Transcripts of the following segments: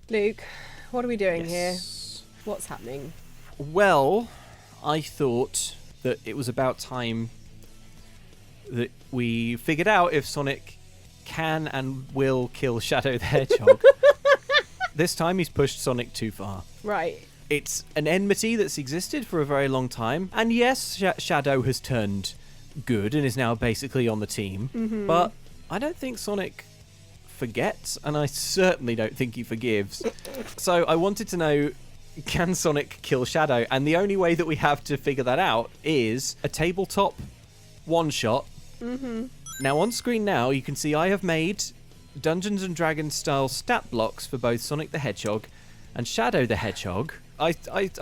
Luke, what are we doing here? Yes. What's happening? Well, I thought that it was about time that we figured out if Sonic can and will kill Shadow the Hedgehog. This time he's pushed Sonic too far. Right. It's an enmity that's existed for a very long time. And yes, Shadow has turned good and is now basically on the team. Mm-hmm. But I don't think Sonic forgets, and I certainly don't think he forgives. So I wanted to know, can Sonic kill Shadow? And the only way that we have to figure that out is a tabletop one-shot. Mm-hmm. Now on screen now, you can see I have made Dungeons and Dragons style stat blocks for both Sonic the Hedgehog and Shadow the Hedgehog. I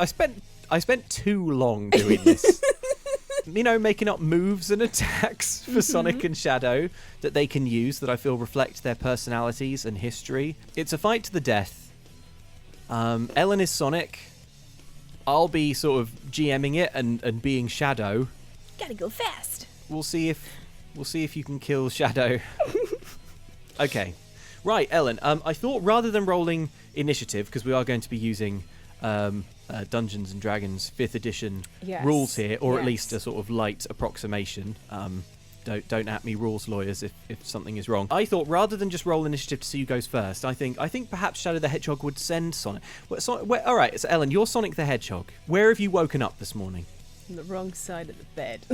spent too long doing this. Making up moves and attacks for Sonic and Shadow that they can use that I feel reflect their personalities and history. It's a fight to the death. Ellen is Sonic. I'll be sort of GMing it and being Shadow. Gotta go fast. We'll see if you can kill Shadow. Okay. Right, Ellen. I thought rather than rolling initiative, because we are going to be using Dungeons and Dragons 5th edition rules here, or at least a sort of light approximation. Don't at me, rules lawyers, if something is wrong. I thought rather than just roll initiative to see who goes first, I think perhaps Shadow the Hedgehog would send Sonic. All right, so Ellen, you're Sonic the Hedgehog. Where have you woken up this morning? On the wrong side of the bed.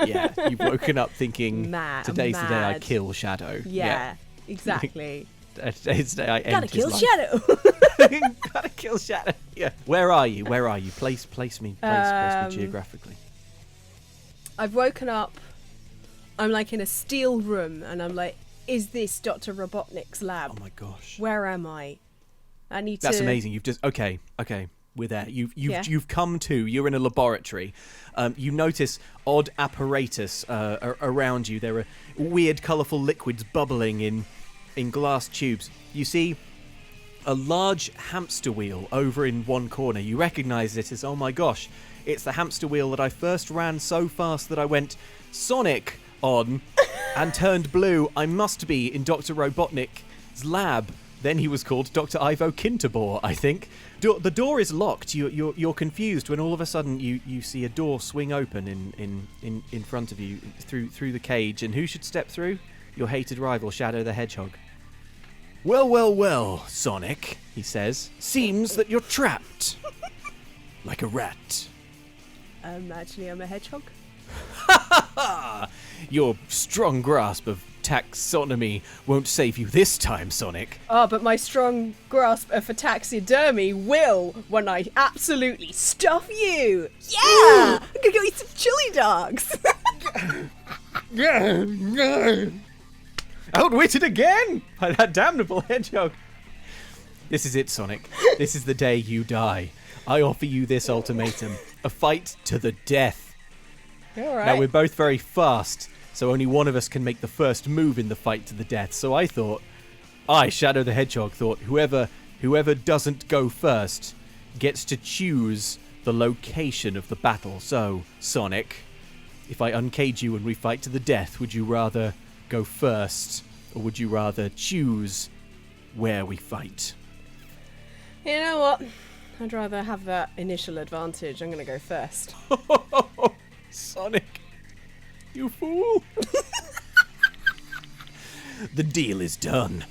Yeah, you've woken up thinking, today's the day I mad. kill Shadow. Yeah. Exactly. Today's the day I end Gotta his kill life. Shadow. Gotta kill Shadow. Yeah. Where are you? Place me geographically. I've woken up. I'm like in a steel room, and I'm like, is this Dr. Robotnik's lab? Oh my gosh. Where am I? I need to... That's amazing. You've just... Okay. We're there. You've come to. You're in a laboratory. You notice odd apparatus around you. There are weird, colourful liquids bubbling in glass tubes. You see a large hamster wheel over in one corner. You recognise it as, oh my gosh, it's the hamster wheel that I first ran so fast that I went Sonic on and turned blue. I must be in Dr. Robotnik's lab. Then he was called Dr. Ivo Kinterbor, I think. The door is locked. You're confused when all of a sudden you see a door swing open in front of you through the cage. And who should step through? Your hated rival, Shadow the Hedgehog. Well, Sonic, he says. Seems that you're trapped. Like a rat. Actually, I'm a hedgehog. Your strong grasp of taxonomy won't save you this time, Sonic. Oh, but my strong grasp of taxidermy will when I absolutely stuff you. Yeah! I'm gonna go eat some chili dogs. Outwitted again by that damnable hedgehog. This is it, Sonic. This is the day you die. I offer you this ultimatum. A fight to the death. All right. Now, we're both very fast, so only one of us can make the first move in the fight to the death. So I thought, Shadow the Hedgehog, thought whoever doesn't go first gets to choose the location of the battle. So, Sonic, if I uncage you and we fight to the death, would you rather go first, or would you rather choose where we fight? You know what? I'd rather have that initial advantage. I'm gonna go first. Sonic, you fool. The deal is done.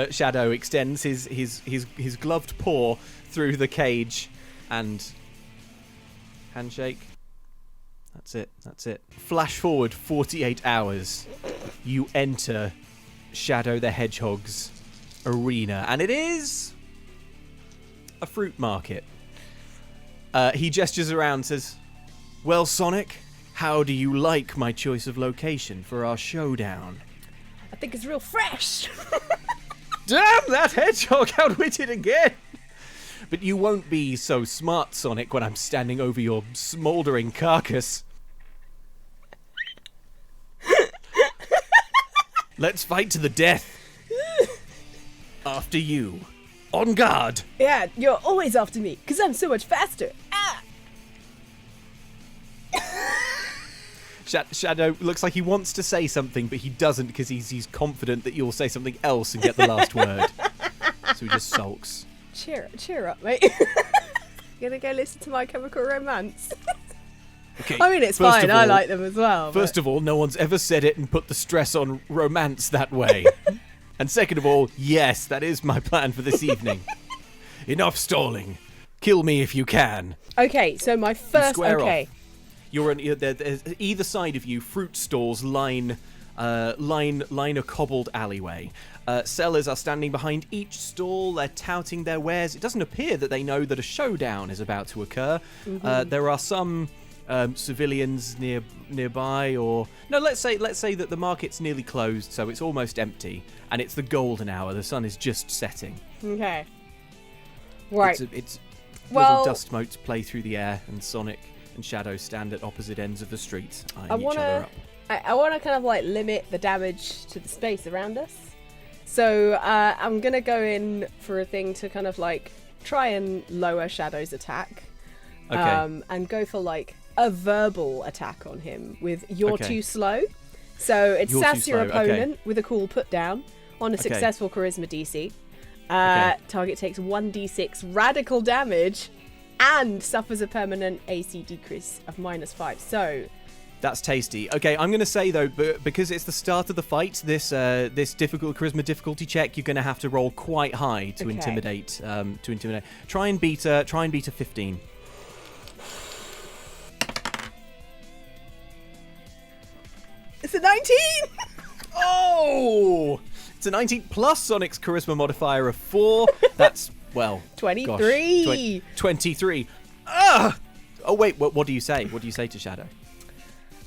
Shadow extends his gloved paw through the cage and handshake. That's it. Flash forward 48 hours. You enter Shadow the Hedgehog's arena, and it is a fruit market. He gestures around, says, well, Sonic, how do you like my choice of location for our showdown? I think it's real fresh. Damn, that hedgehog outwitted again! But you won't be so smart, Sonic, when I'm standing over your smouldering carcass. Let's fight to the death. After you. On guard. Yeah, you're always after me, because I'm so much faster. Ah! Shadow looks like he wants to say something, but he doesn't because he's confident that you'll say something else and get the last word. So he just sulks. Cheer up, mate. Gonna go listen to My Chemical Romance. Okay. I mean, it's fine. I like them as well. First of all, no one's ever said it and put the stress on romance that way. And second of all, yes, that is my plan for this evening. Enough stalling. Kill me if you can. Okay, so my first. Off. You're on either side of you. Fruit stalls line a cobbled alleyway. Sellers are standing behind each stall. They're touting their wares. It doesn't appear that they know that a showdown is about to occur. There are some civilians nearby, or no. Let's say that the market's nearly closed, so it's almost empty, and it's the golden hour. The sun is just setting. Okay. Right. It's little dust motes play through the air, and Sonic and Shadow stand at opposite ends of the street, eyeing each other up. I want to kind of like limit the damage to the space around us. So I'm going to go in for a thing to kind of like try and lower Shadow's attack. Okay. And go for like a verbal attack on him with "You're too slow." So it sass your opponent with a cool put down on a successful charisma DC. Target takes 1d6 radical damage and suffers a permanent AC decrease of -5. So that's tasty. Okay, I'm going to say though, because it's the start of the fight, this difficult charisma difficulty check, you're going to have to roll quite high to intimidate. Try and beat a 15. It's a 19. Oh, it's a 19 plus Sonic's charisma modifier of 4. That's 23. Gosh, 23. Ah! Oh wait, what do you say? What do you say to Shadow?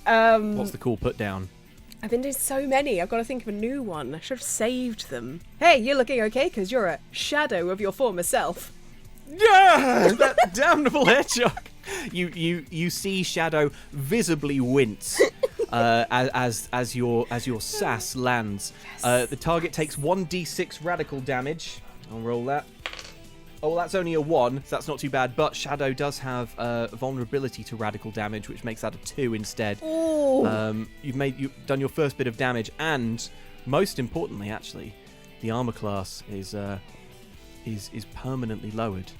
What's the cool put down? I've been doing so many. I've got to think of a new one. I should have saved them. Hey, you're looking okay because you're a shadow of your former self. Yeah, that damnable hedgehog. You see Shadow visibly wince as your sass lands. Yes. The target takes 1d6 radical damage. I'll roll that. Oh, that's only a 1, so that's not too bad. But Shadow does have vulnerability to radical damage, which makes that a 2 instead. You've done your first bit of damage, and most importantly, actually, the armor class is permanently lowered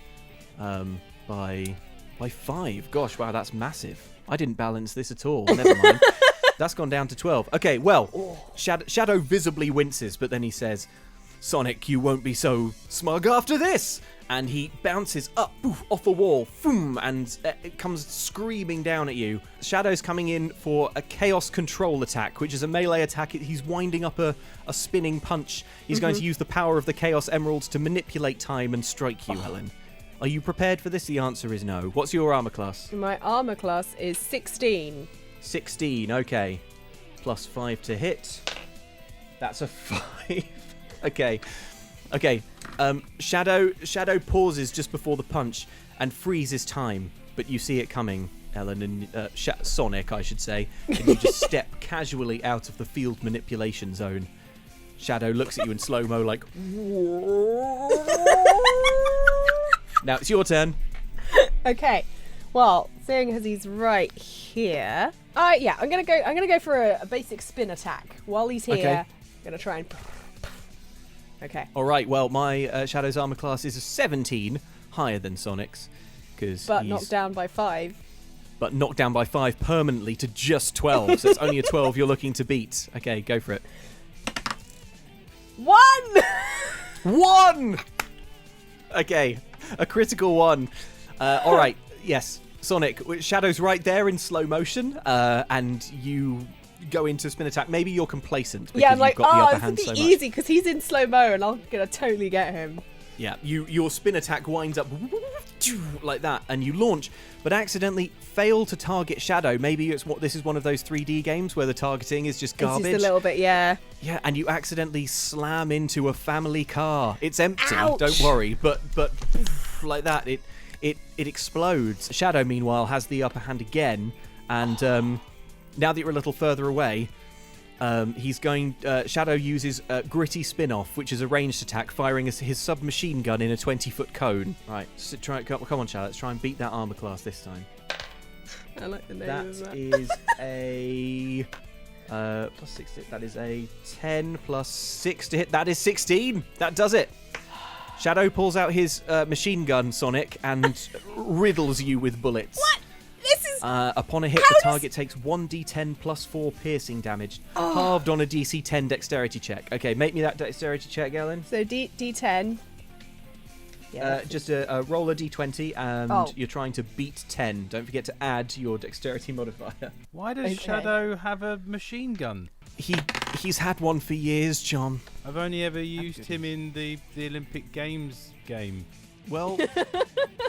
by 5. Gosh, wow, that's massive. I didn't balance this at all. Never mind. That's gone down to 12. Okay, well, Shadow visibly winces, but then he says, "Sonic, you won't be so smug after this." And he bounces up off a wall, and it comes screaming down at you. Shadow's coming in for a chaos control attack, which is a melee attack. He's winding up a spinning punch. He's going to use the power of the Chaos Emeralds to manipulate time and strike you, Helen. Are you prepared for this? The answer is no. What's your armor class? My armor class is 16. 16, okay. Plus 5 to hit. That's a 5. Okay. Shadow pauses just before the punch and freezes time, but you see it coming, Ellen, and Sonic, I should say, and you just step casually out of the field manipulation zone. Shadow looks at you in slow-mo like, now it's your turn. Okay, well, seeing as he's right here, I'm gonna go for a basic spin attack while he's here. Okay. I'm gonna try and. Okay. All right. Well, my Shadow's armor class is a 17, higher than Sonic's, but knocked down by 5. But knocked down by 5 permanently to just 12. So it's only a 12 you're looking to beat. Okay, go for it. 1. 1. Okay, a critical 1. All right. Yes, Sonic. Shadow's right there in slow motion, and you go into spin attack. Maybe you're complacent because I'm like, you've got the upper hand this so will be much. easy because he's in slow-mo and I'm going to totally get him. Yeah, your spin attack winds up like that, and you launch, but accidentally fail to target Shadow. Maybe this is one of those 3D games where the targeting is just garbage. It's just a little bit, yeah. Yeah, and you accidentally slam into a family car. It's empty, Ouch. Don't worry, but like that, it explodes. Shadow, meanwhile, has the upper hand again, and now that you're a little further away, Shadow uses Gritty Spin-Off, which is a ranged attack, firing his submachine gun in a 20-foot cone. Right, so come on, Shadow, let's try and beat that armor class this time. I like the name of that. That is a plus 6 to hit. That is a 10 plus 6 to hit. That is 16. That does it. Shadow pulls out his machine gun, Sonic, and riddles you with bullets. What? This is... upon a hit, the target takes 1d10 plus 4 piercing damage, halved on a DC 10 dexterity check. Okay, make me that dexterity check, Ellen. So D10. Yeah. Just a roll a d20, and you're trying to beat 10. Don't forget to add your dexterity modifier. Why does Shadow have a machine gun? He's had one for years, John. I've only ever used him in the Olympic Games game. Well,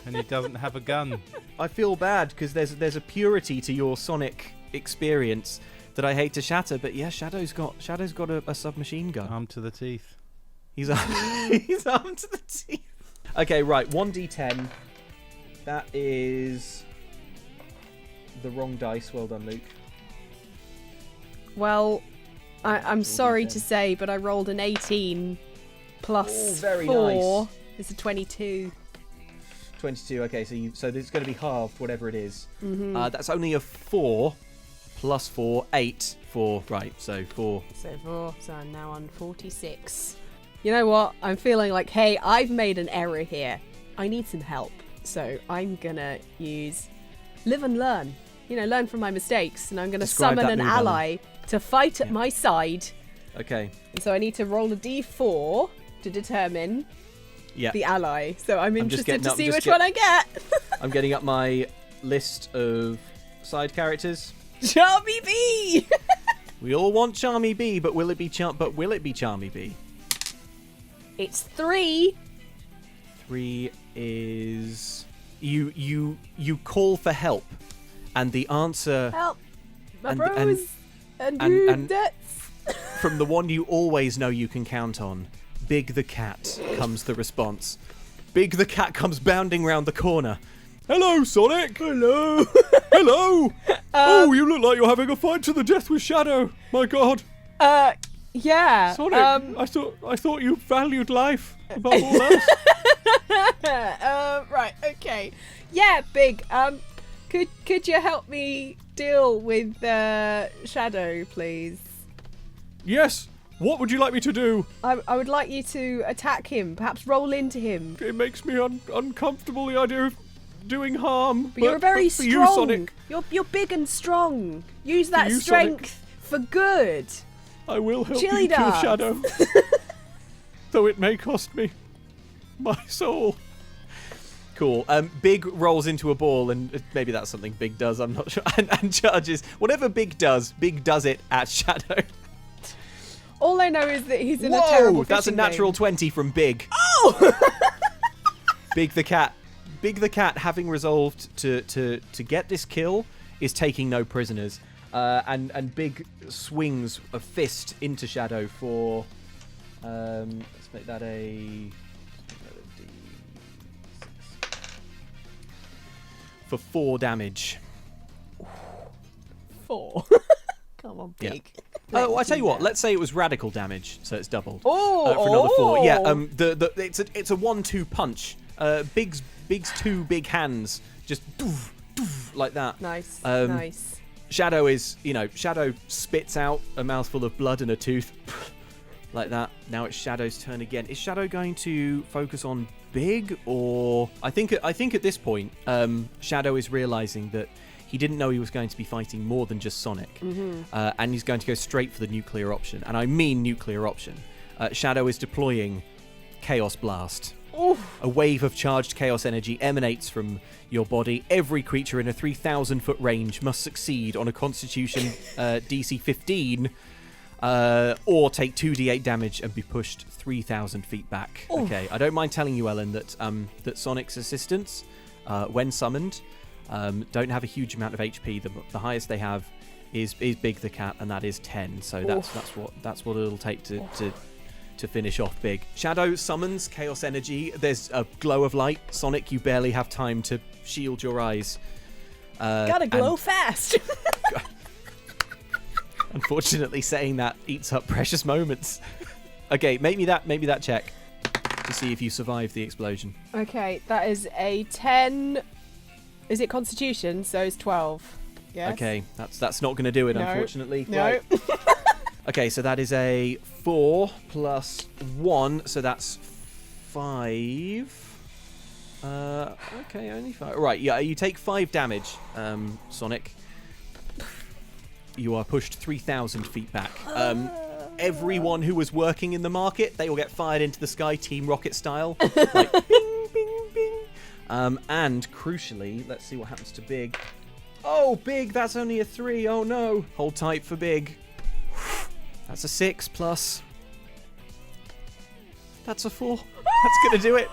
and he doesn't have a gun. I feel bad because there's a purity to your Sonic experience that I hate to shatter. But yeah, Shadow's got a submachine gun. Armed to the teeth. He's armed to the teeth. Okay, right. 1d10. That is the wrong dice. Well done, Luke. Well, I'm sorry to say, but I rolled an 18 plus 4. Nice. It's a 22. 22. Okay, so this is going to be halved, whatever it is. Mm-hmm. That's only a 4 plus 4, 8. 4. Right. So 4. So 4. So I'm now on 46. You know what? I'm feeling like, hey, I've made an error here. I need some help. So I'm going to use live and learn. Learn from my mistakes. And I'm going to summon an ally to fight at my side. Okay. And so I need to roll a d4 to determine the ally. So I'm interested to see which one I get. I'm getting up my list of side characters. Charmy Bee! We all want Charmy Bee, but will it be Charmy Bee? It's 3. 3 is you call for help, and the answer help my bros and debts. From the one you always know you can count on, Big the Cat, comes the response. Big the Cat comes bounding round the corner. Hello, Sonic. Hello. Hello. Oh, you look like you're having a fight to the death with Shadow. My God. Yeah. Sonic, I thought you valued life above all else. Right. Okay. Yeah, Big. Could you help me deal with Shadow, please? Yes. What would you like me to do? I would like you to attack him. Perhaps roll into him. It makes me uncomfortable, the idea of doing harm. But you're very strong. You, Sonic, you're big and strong. Use that strength for good. I will help you kill Shadow. Though it may cost me my soul. Cool. Big rolls into a ball, and maybe that's something Big does, I'm not sure, and charges. Whatever Big does it at Shadow. All I know is that he's in a terrible fishing that's a natural game. 20 from Big. Oh! Big the Cat, having resolved to get this kill, is taking no prisoners. And Big swings a fist into Shadow for let's make that a for 4 damage. 4. Come on, Big. Yeah. Oh, I tell you what. Let's say it was radical damage, so it's doubled. Oh, for another 4. Yeah. It's a 1-2 punch. Big's 2 big hands just doof, doof, like that. Nice. Nice. Shadow spits out a mouthful of blood and a tooth, like that. Now it's Shadow's turn again. Is Shadow going to focus on Big, or I think at this point, Shadow is realizing that he didn't know he was going to be fighting more than just Sonic, and he's going to go straight for the nuclear option. And I mean nuclear option. Shadow is deploying Chaos Blast. Oof. A wave of charged chaos energy emanates from your body. Every creature in a 3,000-foot range must succeed on a Constitution DC 15, or take 2d8 damage and be pushed 3,000 feet back. Oof. Okay, I don't mind telling you, Ellen, that Sonic's assistants, when summoned, don't have a huge amount of HP. The highest they have is Big the Cat, and that is 10. So that's what it'll take to finish off Big. Shadow summons chaos energy. There's a glow of light. Sonic, you barely have time to shield your eyes. Gotta glow fast. Unfortunately, saying that eats up precious moments. Okay, make me that check to see if you survive the explosion. Okay, that is a 10. Is it Constitution? So it's 12. Yes. Okay, that's not going to do it, unfortunately. No. Right. Okay, so that is a 4 plus 1, so that's 5. Okay, only 5. Right, yeah, you take 5 damage, Sonic. You are pushed 3,000 feet back. Everyone who was working in the market, they will get fired into the sky, Team Rocket style. Like, bing, bing, bing. And crucially, let's see what happens to Big. Oh, Big, that's only a 3. Oh, no. Hold tight for Big. That's a 6 plus. That's a 4. That's going to do it.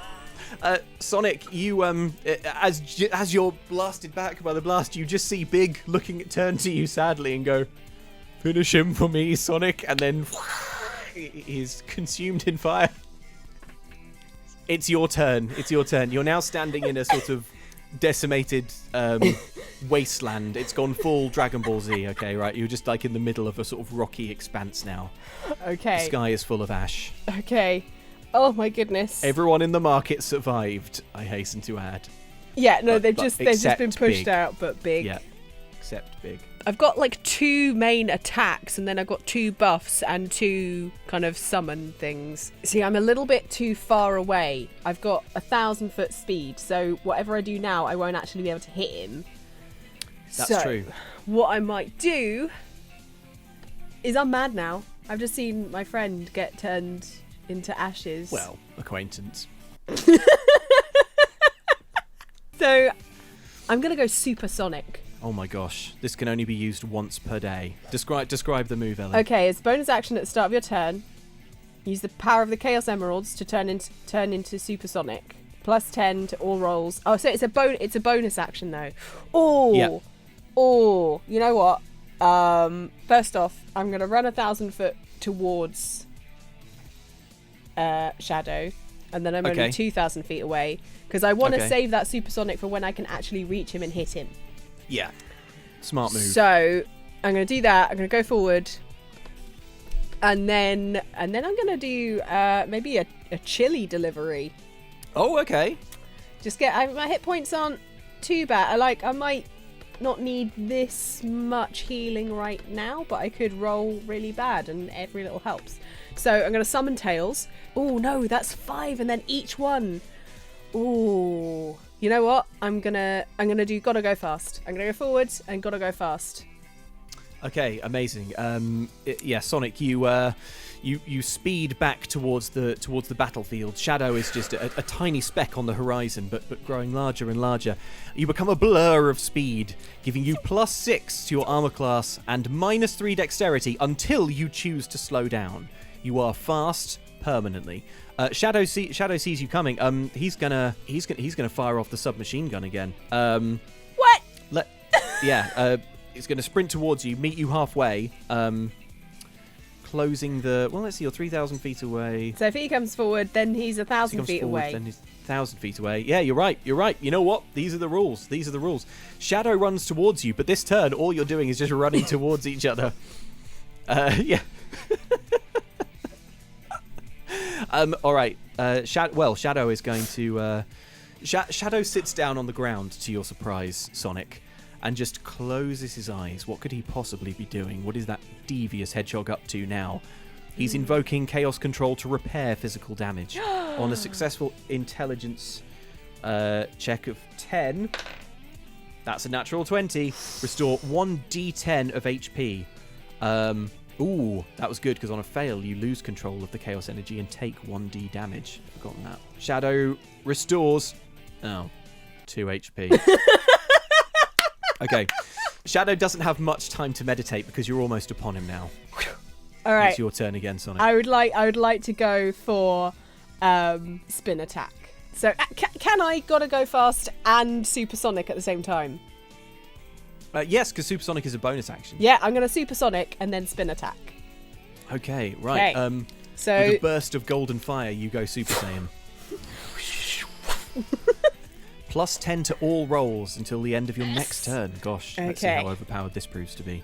Sonic, you as you're blasted back by the blast, you just see Big turn to you sadly and go, "Finish him for me, Sonic," and then he's consumed in fire. It's your turn. You're now standing in a sort of decimated wasteland. It's gone full Dragon Ball Z. Okay, right. You're just like in the middle of a sort of rocky expanse now. Okay. The sky is full of ash. Okay. Oh my goodness. Everyone in the market survived, I hasten to add. Yeah, no, they've just been pushed Big. out, but Big. Yeah, except Big. I've got like 2 main attacks, and then I've got 2 buffs and 2 kind of summon things. See, I'm a little bit too far away. I've got 1,000-foot speed, so whatever I do now, I won't actually be able to hit him. That's true. What I might do is I'm mad now. I've just seen my friend get turned into ashes. Well, acquaintance. So I'm gonna go supersonic. Oh my gosh, this can only be used once per day. Describe the move, Ellen. Okay, it's bonus action at the start of your turn. Use the power of the Chaos Emeralds to turn into supersonic. Plus 10 to all rolls. Oh, so it's a bonus action though. Oh, yeah. Oh, you know what? First off, I'm gonna run 1,000 foot towards Shadow, and then I'm only 2,000 feet away because I want to save that supersonic for when I can actually reach him and hit him. Yeah, smart move. So I'm going to do that. I'm going to go forward, and then I'm going to do maybe a chili delivery. Oh, okay. Just my hit points aren't too bad. I might not need this much healing right now, but I could roll really bad, and every little helps. So I'm going to summon Tails. Oh no, that's 5, and then each one. Oh, you know what? I'm gonna do gotta go fast. I'm gonna go forward and gotta go fast. Okay, amazing. Sonic, you speed back towards the battlefield. Shadow is just a tiny speck on the horizon, but growing larger and larger. You become a blur of speed, giving you +6 to your armor class and -3 dexterity until you choose to slow down. You are fast permanently. Shadow sees you coming. He's gonna fire off the submachine gun again. What? He's gonna sprint towards you, meet you halfway. Closing the. Well, let's see. You're 3,000 feet away. So if he comes forward, then he's 1,000 feet away. Then he's 1,000 feet away. Yeah, you're right. You know what? These are the rules. Shadow runs towards you, but this turn, all you're doing is just running towards each other. Yeah. All right. Shadow is going to. Shadow sits down on the ground, to your surprise, Sonic, and just closes his eyes. What could he possibly be doing? What is that devious hedgehog up to now? He's invoking Chaos Control to repair physical damage. On a successful intelligence check of 10, that's a natural 20. Restore 1d10 of HP. Ooh, that was good, because on a fail, you lose control of the Chaos Energy and take 1d damage. Forgotten that. Shadow restores... 2 HP. Okay. Shadow doesn't have much time to meditate because you're almost upon him now. All right. It's your turn again, Sonic. I would like to go for spin attack. So can I gotta go fast and supersonic at the same time? Yes, because supersonic is a bonus action. Yeah, I'm gonna supersonic and then spin attack. Okay, right. Okay. So with a burst of golden fire, you go Super Saiyan. +10 to all rolls until the end of your next turn. Gosh, let's see how overpowered this proves to be.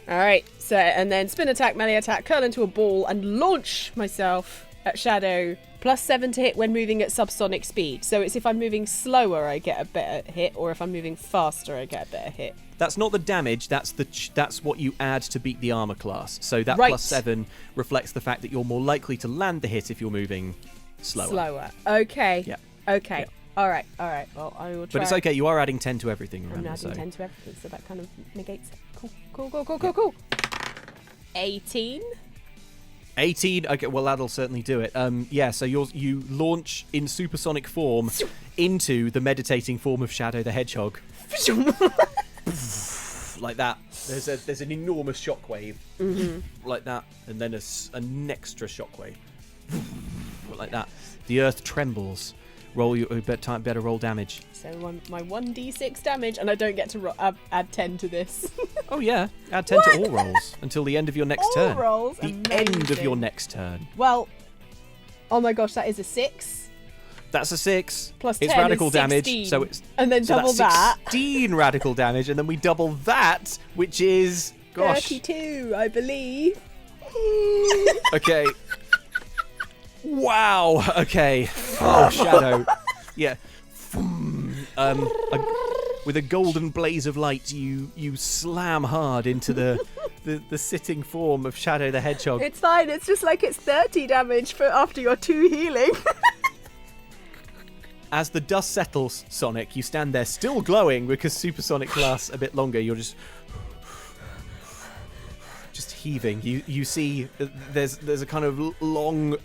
All right, so and then spin attack, melee attack, curl into a ball, and launch myself at Shadow. +7 to hit when moving at subsonic speed. So it's if I'm moving slower, I get a better hit, or if I'm moving faster, I get a better hit. That's not the damage. That's what you add to beat the armor class. So that right. +7 reflects the fact that you're more likely to land the hit if you're moving slower. Okay. Yeah. Okay. Yeah. All right. Well, I will try. But it's okay. You are adding 10 to everything. Remember, I'm adding 10 to everything, so that kind of negates it. Cool. 18. 18. Okay, well that'll certainly do it. Yeah. So you launch in supersonic form into the meditating form of Shadow the Hedgehog. Like that. There's an enormous shockwave, like that, and then an extra shockwave, like that. The earth trembles. Roll you better roll damage. So my 1d6 damage, and I don't get to add 10 to this. Oh yeah, add 10 to all rolls until the end of your next turn. All rolls. The Amazing. end of your next turn. Well, oh my gosh, that is a 6. That's a 6. Plus it's 10 radical is damage, 16. so it's and then double that's that. 16 radical damage, and then we double that, which is 32, I believe. Okay. Wow. Okay. Oh, Shadow. Yeah. With a golden blaze of light, you slam hard into the sitting form of Shadow the Hedgehog. It's fine. It's just like it's 30 damage for after your 2 healing. As the dust settles, Sonic, you stand there still glowing because supersonic lasts a bit longer. You're just heaving. You see there's a kind of long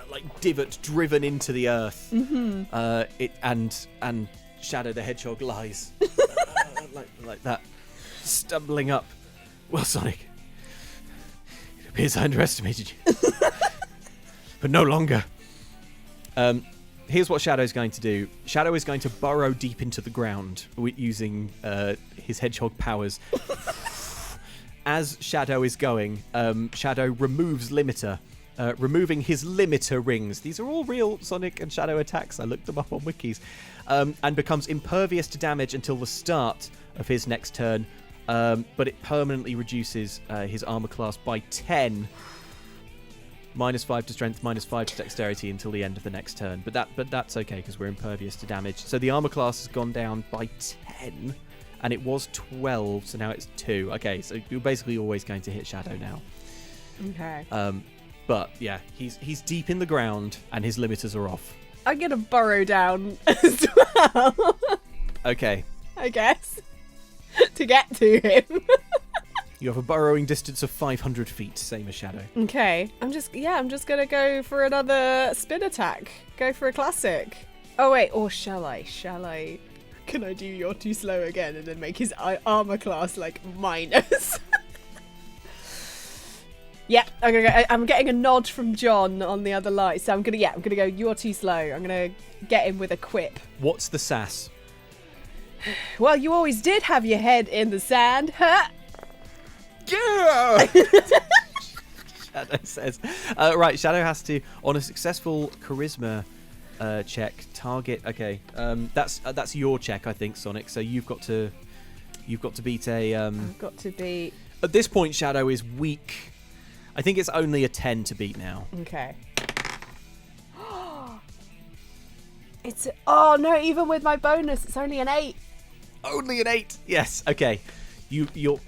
like divot driven into the earth. And Shadow the Hedgehog lies like that, stumbling up. Well, Sonic, it appears I underestimated you, but no longer. Here's what Shadow's going to do. Shadow is going to burrow deep into the ground using his hedgehog powers. As Shadow is going, Shadow removes Limiter, removing his Limiter rings. These are all real Sonic and Shadow attacks. I looked them up on wikis. And becomes impervious to damage until the start of his next turn. But it permanently reduces his armor class by 10. -5 to strength, -5 to dexterity until the end of the next turn. But that's okay because we're impervious to damage. So the armor class has gone down by 10, and it was 12, so now it's 2. Okay, so you're basically always going to hit Shadow now. Okay. But yeah, he's deep in the ground and his limiters are off. I'm gonna burrow down as well. Okay. I guess to get to him. You have a burrowing distance of 500 feet, same as Shadow. Okay. I'm just gonna go for another spin attack. Go for a classic. Oh wait, or shall I? Can I do You're Too Slow again and then make his armor class like minus? Yeah, I'm getting a nod from John on the other line, so I'm gonna go You're Too Slow. I'm gonna get him with a quip. What's the sass? Well, you always did have your head in the sand, huh? Yeah! Shadow says. Right, Shadow has to, on a successful charisma check, target. Okay, that's your check, I think, Sonic. So you've got to beat a. I've got to beat. At this point, Shadow is weak. I think it's only a 10 to beat now. Okay. Oh no! Even with my bonus, it's only an 8. Only an 8. Yes. Okay. You're.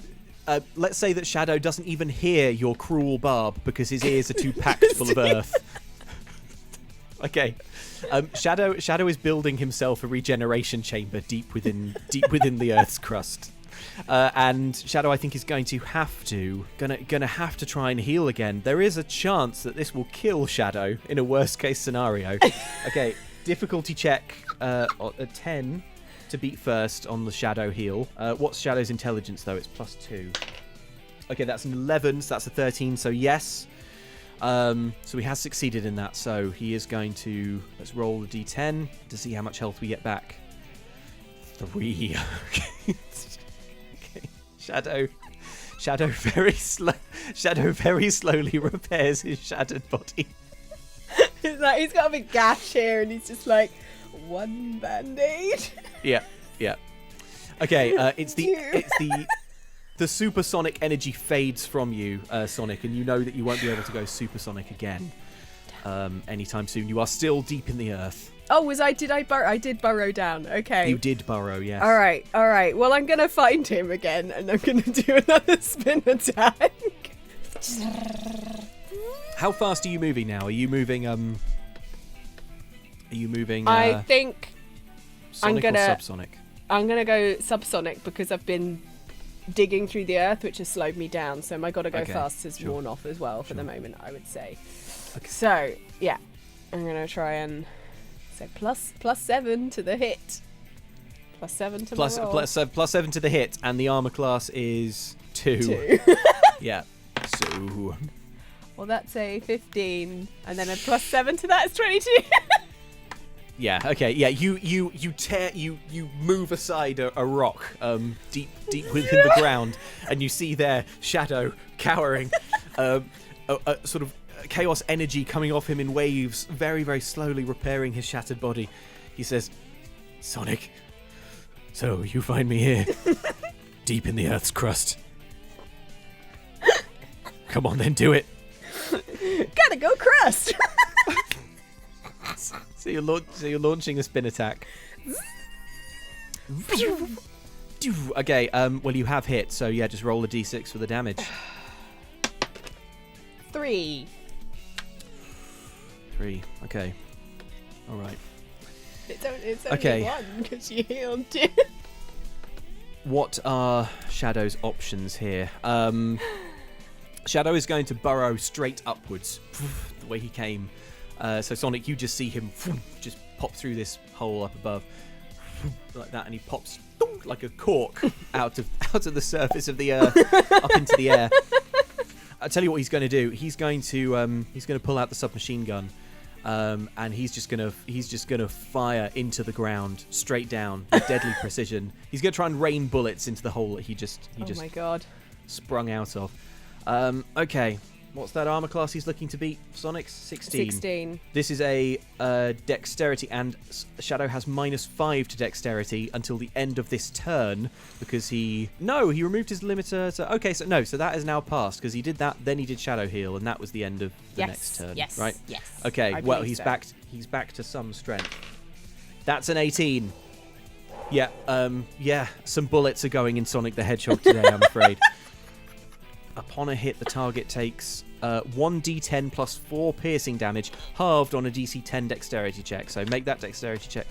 Let's say that Shadow doesn't even hear your cruel barb because his ears are too packed full of earth. Okay. Shadow is building himself a regeneration chamber deep within the Earth's crust. And Shadow, I think, is going to have to try and heal again. There is a chance that this will kill Shadow in a worst case scenario. Okay, difficulty check a 10 to beat first on the Shadow heal. What's Shadow's intelligence though? It's +2. Okay, that's an 11, so that's a 13. So yes. So he has succeeded in that. So he is going to let's roll the d10 to see how much health we get back. 3. Okay. Shadow very slowly repairs his shattered body. It's like he's got a big gash here, and he's just like, one band-aid. Yeah. Okay, it's the supersonic energy fades from you, Sonic, and you know that you won't be able to go supersonic again anytime soon. You are still deep in the earth. Oh, did I burrow? I did burrow down. Okay. You did burrow, yes. All right. Well, I'm gonna find him again, and I'm gonna do another spin attack. How fast are you moving now? Are you moving? I think Sonic or subsonic? I'm gonna go subsonic because I've been digging through the earth, which has slowed me down. So my gotta go fast has worn off as well for the moment, I would say. Okay. So yeah, I'm gonna try and say plus 7 to the hit. Plus 7 to my roll. Plus 7 to the hit, and the armor class is 2. Yeah. So. Well, that's a 15, and then a plus 7 to that is 22. Yeah. Okay. Yeah. You move aside a rock, deep within the ground, and you see there Shadow cowering, a sort of chaos energy coming off him in waves, very very slowly repairing his shattered body. He says, "Sonic. So, you find me here, deep in the Earth's crust. Come on, then, do it." Gotta go crust. So you're launching a spin attack. Okay, well, you have hit, so yeah, just roll a d6 for the damage. 3. 3, okay. All right. It's only 1 because you healed 2. What are Shadow's options here? Shadow is going to burrow straight upwards, the way he came. So Sonic, you just see him just pop through this hole up above, like that, and he pops like a cork out of the surface of the earth up into the air. I'll tell you what he's going to do. He's going to pull out the submachine gun. And he's just gonna fire into the ground straight down with deadly precision. He's gonna try and rain bullets into the hole that he just oh my god, sprung out of. Okay, what's that armor class he's looking to beat? Sonic? 16. This is a dexterity, and Shadow has -5 to dexterity until the end of this turn because he removed his limiter. So that is now passed because he did that. Then he did Shadow heal, and that was the end of the next turn. Yes. Right. Yes. Okay. Well, he's back. He's back to some strength. That's an 18. Yeah. Yeah. Some bullets are going in Sonic the Hedgehog today, I'm afraid. Upon a hit, the target takes 1d10 plus 4 piercing damage, halved on a DC 10 dexterity check. So make that dexterity check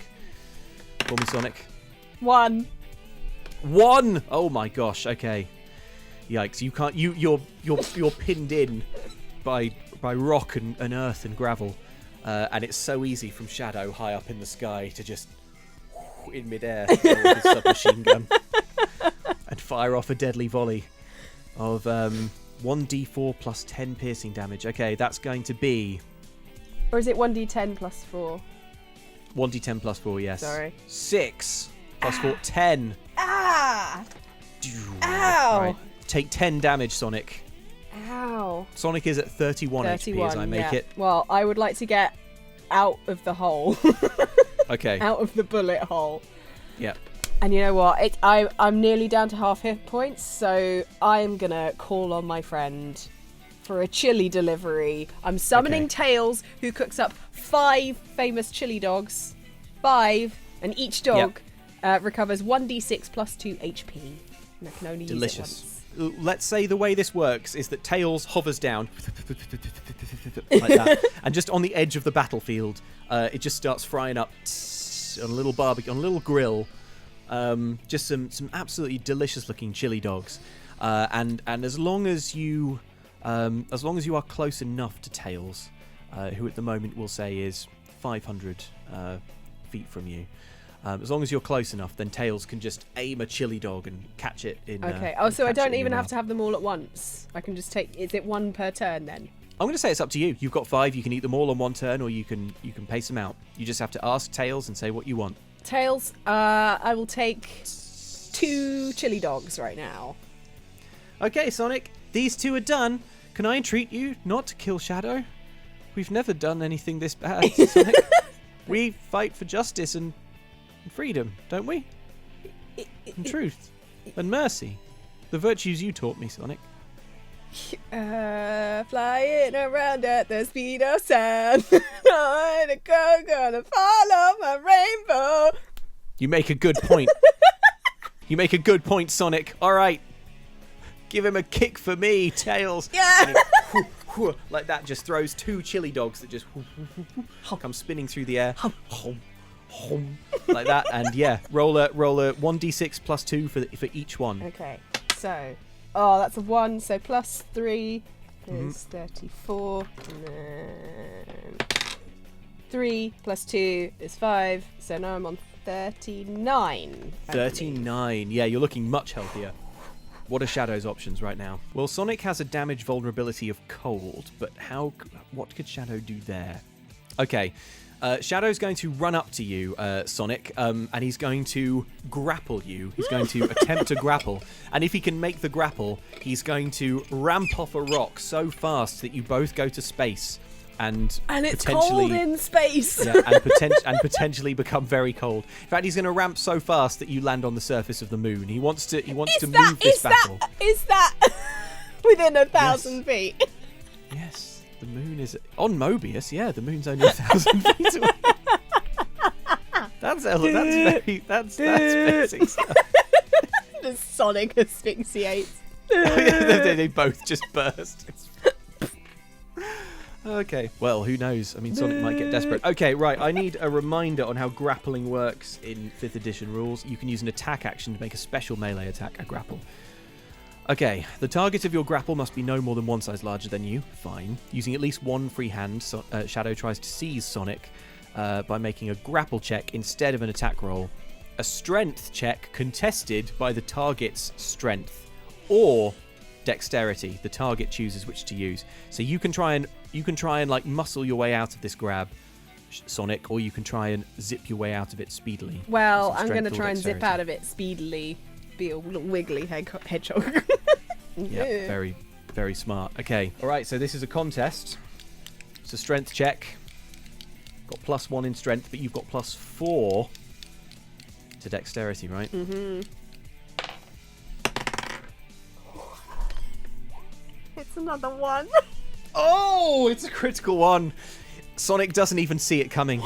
for me, Sonic. 1. Oh my gosh. Okay. Yikes! You can't. You're pinned in by rock and earth and gravel, and it's so easy from Shadow high up in the sky to just in midair with his submachine gun and fire off a deadly volley of 1d4 plus 10 piercing damage. Okay, that's going to be... Or is it 1d10 plus 4? 1d10 plus 4, yes. Sorry. 6 plus 4, 10. Ah! Ow! Right. Take 10 damage, Sonic. Ow. Sonic is at 31 HP as I make it. Well, I would like to get out of the hole. Okay. Out of the bullet hole. Yep. And you know what? I'm nearly down to half hit points, so I'm going to call on my friend for a chili delivery. I'm summoning Tails, who cooks up 5 famous chili dogs. 5, and each dog recovers 1d6 plus 2 HP. And I can only use it once. Let's say the way this works is that Tails hovers down like that, and just on the edge of the battlefield, it just starts frying up on a little barbecue, on a little grill. Just some absolutely delicious looking chili dogs, and as long as you are close enough to Tails, who at the moment we'll say is 500 feet from you, as long as you're close enough, then Tails can just aim a chili dog and catch it in. Okay. So I don't even have to have them all at once. I can just take. Is it 1 per turn then? I'm going to say it's up to you. You've got 5. You can eat them all on 1 turn, or you can pace them out. You just have to ask Tails and say what you want. Tails, I will take 2 chili dogs right now. Okay, Sonic, these 2 are done. Can I entreat you not to kill Shadow? We've never done anything this bad, Sonic. We fight for justice and freedom, don't we? And truth and mercy. The virtues you taught me, Sonic. Flying around at the speed of sound. I'm gonna follow my rainbow. You make a good point. You make a good point, Sonic. All right. Give him a kick for me, Tails. Yeah. like that, just throws 2 chili dogs that just come spinning through the air. Like that, and yeah, roll a 1d6 plus 2 for each one. Okay, so that's a 1, so plus 3 is 34, and then 3 plus 2 is 5, so now I'm on 39. 39, yeah, you're looking much healthier. What are Shadow's options right now? Well, Sonic has a damage vulnerability of cold, but what could Shadow do there? Okay, Shadow's going to run up to you, Sonic, and he's going to grapple you. He's going to attempt to grapple, and if he can make the grapple, he's going to ramp off a rock so fast that you both go to space. And it's cold in space. Yeah, and potentially become very cold. In fact, he's going to ramp so fast that you land on the surface of the moon. He wants to move this battle. Is that within 1,000 feet? Yes, the moon is on Mobius. Yeah, the moon's only 1,000 feet away. That's basic stuff. The Sonic asphyxiates. They both just burst. Okay, well, who knows? I mean, Sonic might get desperate. Okay, right, I need a reminder on how grappling works in 5th edition rules. You can use an attack action to make a special melee attack, a grapple. Okay, the target of your grapple must be no more than 1 size larger than you. Fine. Using at least 1 free hand, Shadow tries to seize Sonic by making a grapple check instead of an attack roll. A strength check contested by the target's strength. Or dexterity. The target chooses which to use. So you can try and like muscle your way out of this grab, Sonic, or you can try and zip your way out of it speedily. Well, I'm going to try and zip out of it speedily. Be a little wiggly hedgehog. Yeah, very, very smart. Okay, all right. So this is a contest. It's a strength check. Got +1 in strength, but you've got +4 to dexterity, right? Mm-hmm. It's another 1. Oh, it's a critical 1. Sonic doesn't even see it coming.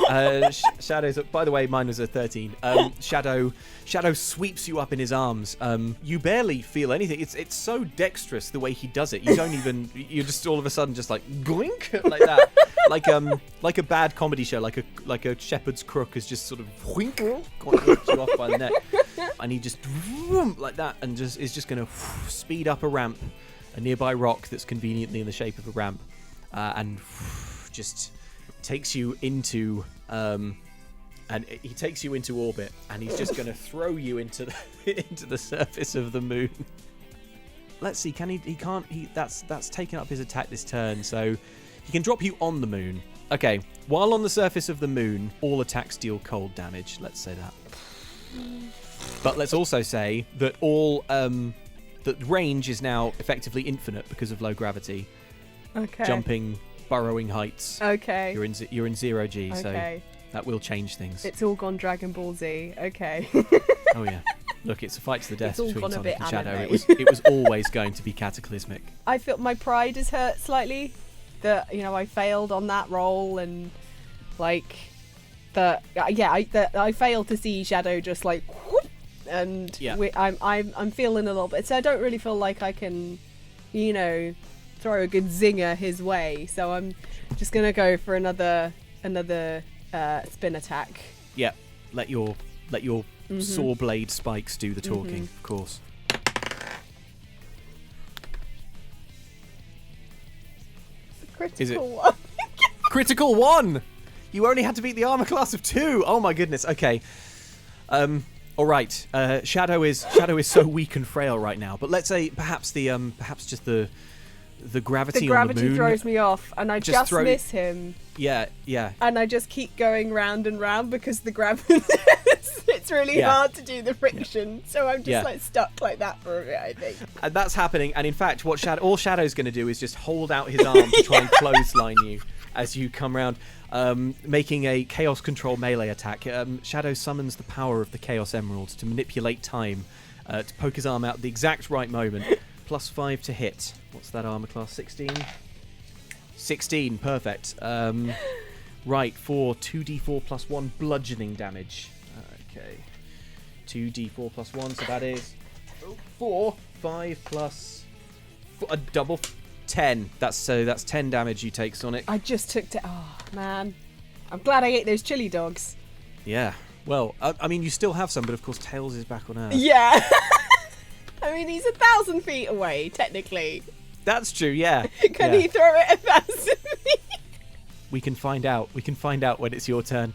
Shadow's. By the way, mine was a 13. Shadow sweeps you up in his arms. You barely feel anything. It's so dexterous the way he does it. You don't even. You're just all of a sudden just like goink like that, like a bad comedy show, like a shepherd's crook is just sort of wink, whipped you off by the neck, and he just like that, and is just going to speed up a ramp, a nearby rock that's conveniently in the shape of a ramp, and just takes you into he takes you into orbit, and he's just going to throw you into the surface of the moon. Let's see, can he can't that's taken up his attack this turn, so he can drop you on the moon. Okay, while on the surface of the moon, all attacks deal cold damage, let's say that. But let's also say that that range is now effectively infinite because of low gravity. Okay. Jumping, burrowing heights. Okay. You're in 0G, okay. So that will change things. It's all gone Dragon Ball Z. Okay. Oh yeah. Look, it's a fight to the death between Sonic and Shadow. anime. It was always going to be cataclysmic. I feel my pride is hurt slightly that I failed on that roll, and like I failed to see Shadow just like whoop, and yeah. I'm feeling a little bit, so I don't really feel like I can throw a good zinger his way, so I'm just gonna go for another spin attack. Yeah, let your saw blade spikes do the talking, of course. Critical 1. Critical 1. You only had to beat the armor class of 2. Oh my goodness. Okay. All right. Shadow is so weak and frail right now. But let's say perhaps just the gravity on the moon throws me off, and I just miss him. Yeah. And I just keep going round and round because the gravity. It's really hard to do the friction, so I'm just like stuck like that for a bit, I think. And that's happening. And in fact, what all Shadow's going to do is just hold out his arm to try and clothesline you as you come round, making a Chaos Control melee attack. Shadow summons the power of the Chaos Emerald to manipulate time, to poke his arm out at the exact right moment. +5 to hit. What's that armor class? 16? 16, perfect. Right, for 2d4 + 1 bludgeoning damage. Okay. 2d4 + 1, so that is 4. 5 plus a double 10. That's 10 damage you take, Sonic. I just took it. Oh man, I'm glad I ate those chili dogs. Yeah. Well, I mean, you still have some, but of course, Tails is back on Earth. Yeah. I mean, he's 1,000 feet away, technically. That's true. Yeah. Can he throw it 1,000 feet? We can find out. We can find out when it's your turn.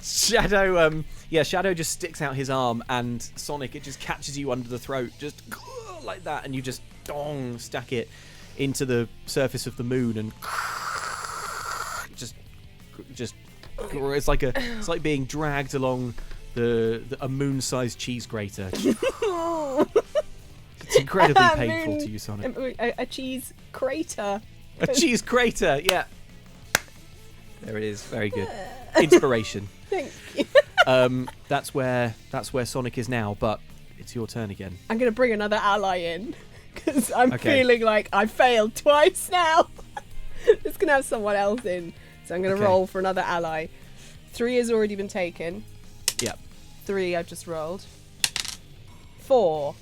Shadow. Shadow just sticks out his arm, and Sonic, it just catches you under the throat, just like that, and you just stack it into the surface of the moon, and just it's like being dragged along a moon-sized cheese grater. It's incredibly painful to you, Sonic. A cheese crater. A cheese crater, yeah. There it is. Very good. Inspiration. Thank you. That's where Sonic is now, but it's your turn again. I'm going to bring another ally in, because I'm feeling like I failed twice now. Just going to have someone else in. So I'm going to roll for another ally. 3 has already been taken. Yep. 3 I've just rolled. 4.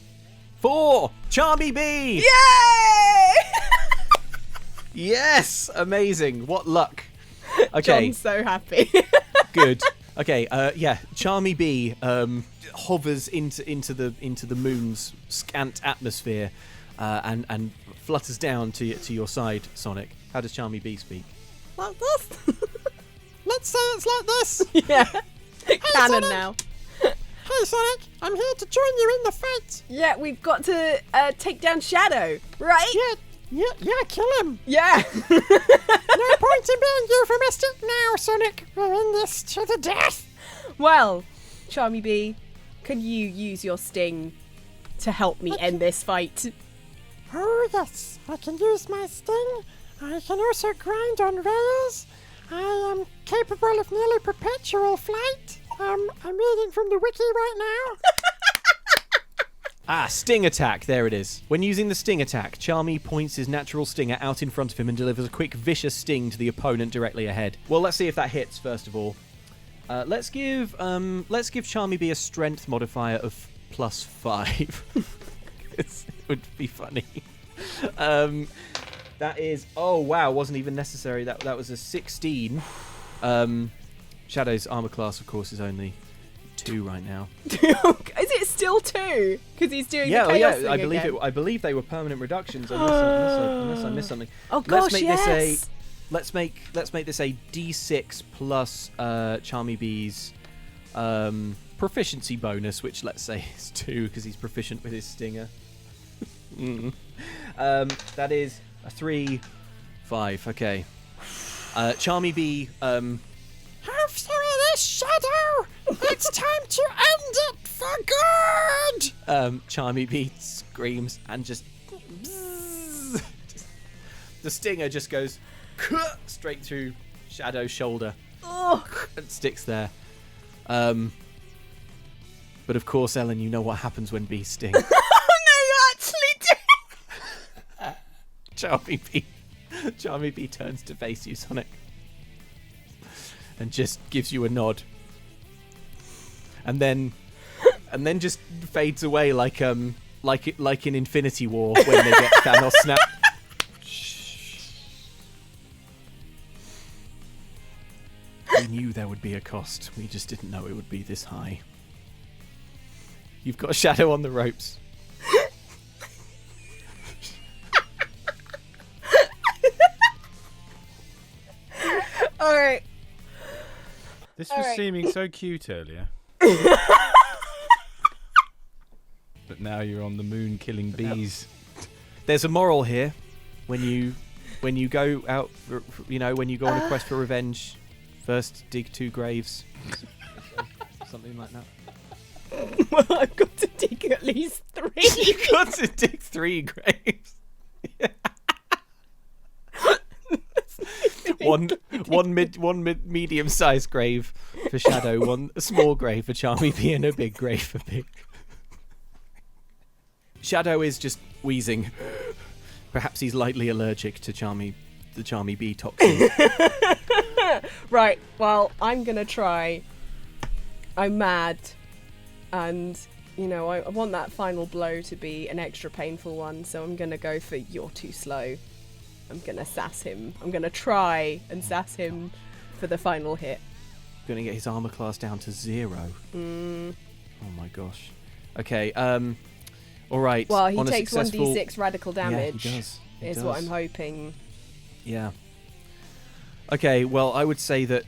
4! Charmy Bee! Yay! Yes! Amazing. What luck. Okay. John's so happy. Good. Okay, Charmy Bee hovers into the moon's scant atmosphere and flutters down to your side, Sonic. How does Charmy Bee speak? Like this? Let's say it's like this. Yeah. Canon Sonic. now. Hey Sonic, I'm here to join you in the fight. Yeah, we've got to take down Shadow, right? Yeah, kill him. Yeah. No point in being euphemistic now, Sonic. We're in this to the death. Well, Charmy Bee, can you use your sting to help me end this fight? Oh yes, I can use my sting. I can also grind on rails. I am capable of nearly perpetual flight. I'm reading from the wiki right now. Sting attack. There it is. When using the sting attack, Charmy points his natural stinger out in front of him and delivers a quick, vicious sting to the opponent directly ahead. Well, let's see if that hits first of all. Let's give Charmy Bee a strength modifier of +5. It would be funny. That is... Oh, wow. Wasn't even necessary. That was a 16. Shadow's armor class, of course, is only 2 right now. Is it still 2? Because he's doing the chaos thing again. I believe they were permanent reductions, unless I missed something. Oh gosh, yes. Let's make this a D6 plus Charmy Bee's proficiency bonus, which let's say is 2 because he's proficient with his stinger. That is a 3, 5. Okay. Charmy Bee. Have some of this, Shadow. It's time to end it for good. Charmy Bee screams and just the stinger just goes straight through Shadow's shoulder and sticks there. But of course, Ellen, you know what happens when bees sting. Oh no, you actually do. Charmy Bee turns to face you, Sonic, and just gives you a nod, and then just fades away like in Infinity War when they get Thanos snap. We knew there would be a cost. We just didn't know it would be this high. You've got a Shadow on the ropes. All right. This was seeming so cute earlier. But now you're on the moon killing bees. There's a moral here. When you go out, when you go on a quest for revenge, first dig 2 graves. Something like that. Well, I've got to dig at least 3. You've got to dig 3 graves. One medium-sized grave for Shadow, one small grave for Charmy Bee, and a big grave for Pig. Shadow is just wheezing. Perhaps he's lightly allergic to the Charmy Bee toxin. Right, well, I'm gonna try. I'm mad, and I want that final blow to be an extra painful one, so I'm going to go for you're too slow. I'm going to sass him. I'm going to try and sass him for the final hit. Going to get his armor class down to 0. Oh my gosh. Okay, all right. Well, he takes 1d6 radical damage. Yeah, he does. He does. What I'm hoping. Yeah. Okay, well, I would say that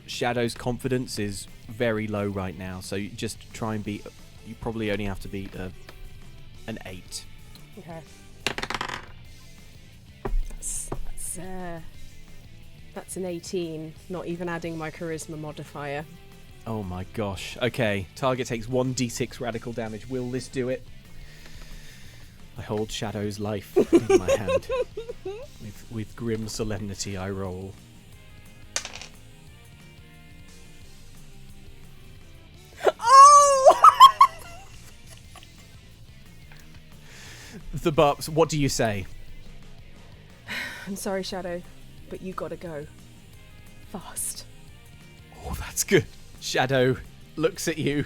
Shadow's confidence is very low right now, so you just try and beat... You probably only have to beat an 8. Okay. That's an 18, not even adding my charisma modifier. Oh my gosh. Okay, target takes 1d6 radical damage. Will this do it? I hold Shadow's life in my hand. With grim solemnity I roll. Oh! The Bups, what do you say? I'm sorry, Shadow, but you gotta go. Fast. Oh, that's good. Shadow looks at you.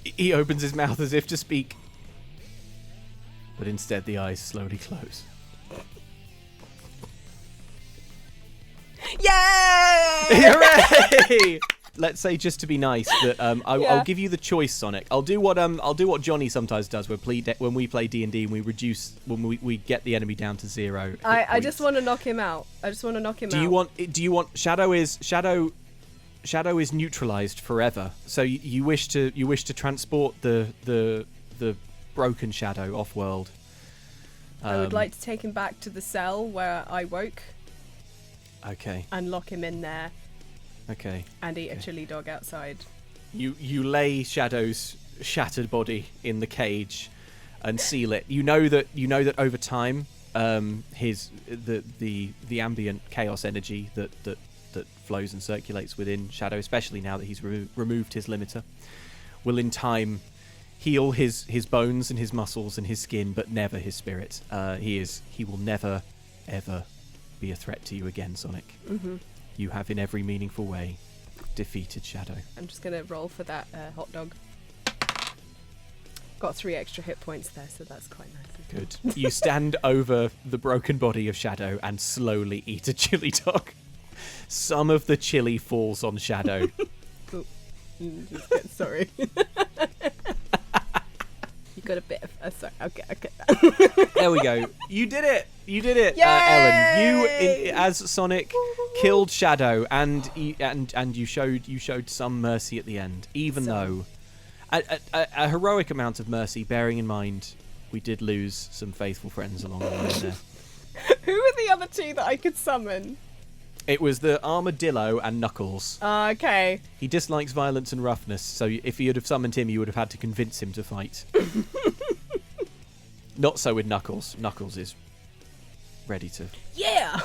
He opens his mouth as if to speak. But instead the eyes slowly close. Yay! Hooray! Let's say, just to be nice, that I'll give you the choice, Sonic. I'll do what Johnny sometimes does when we play D&D and we reduce when we get the enemy down to 0. I just want to knock him out. Do you want Shadow is neutralized forever. So you wish to transport the broken Shadow off world. I would like to take him back to the cell where I woke. Okay. And lock him in there. Okay. And eat a chili dog outside. You lay Shadow's shattered body in the cage and seal it. You know that over time, the ambient chaos energy that flows and circulates within Shadow, especially now that he's removed his limiter, will in time heal his bones and his muscles and his skin, but never his spirit. He will never ever be a threat to you again, Sonic. Mm-hmm. You have in every meaningful way defeated Shadow. I'm just going to roll for that hot dog. Got 3 extra hit points there, so that's quite nice. Good. You stand over the broken body of Shadow and slowly eat a chili dog. Some of the chili falls on Shadow. Cool. Sorry. You got a bit of... sorry, okay. There we go. You did it. Yay! Ellen. You, as Sonic, killed Shadow, and you showed some mercy at the end, even though a heroic amount of mercy, bearing in mind we did lose some faithful friends along the way there. Who were the other 2 that I could summon? It was the Armadillo and Knuckles. Okay. He dislikes violence and roughness, so if you'd have summoned him, you would have had to convince him to fight. Not so with Knuckles. Knuckles is ready to... Yeah!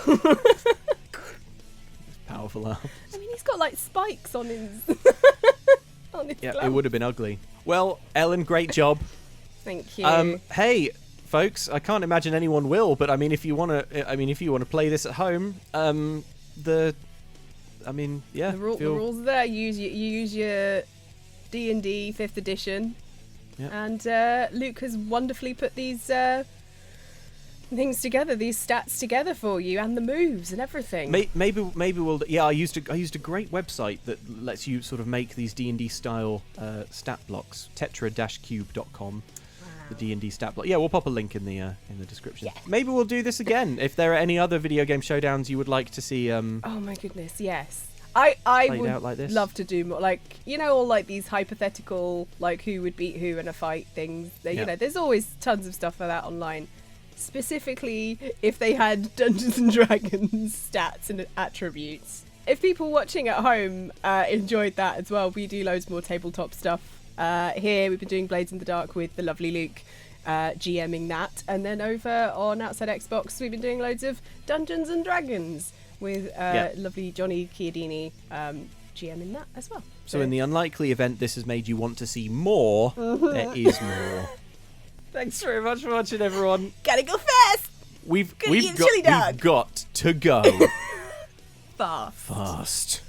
Powerful arm. I mean, he's got, like, spikes on his... on his glove. It would have been ugly. Well, Ellen, great job. Thank you. Hey, folks, I can't imagine anyone will, but I mean, if you want to play this at home, the rules are there. You use your D&D 5th edition, and Luke has wonderfully put these things together, these stats together for you, and the moves and everything. Maybe we'll. Yeah, I used a great website that lets you sort of make these D&D style stat blocks. Tetra-cube.com. The D&D stat block. Yeah, we'll pop a link in the description. Yeah. Maybe we'll do this again. If there are any other video game showdowns you would like to see. Oh my goodness, yes. I would like love to do more, like, all like these hypothetical, like, who would beat who in a fight things. There's always tons of stuff for that online. Specifically, if they had Dungeons and Dragons stats and attributes. If people watching at home enjoyed that as well, we do loads more tabletop stuff. Here we've been doing Blades in the Dark with the lovely Luke GMing that, and then over on Outside Xbox we've been doing loads of Dungeons and Dragons with lovely Johnny Chiodini GMing that as well. So in the unlikely event this has made you want to see more, there is more. Thanks very much for watching, everyone. Gotta go fast. We've got to go Fast.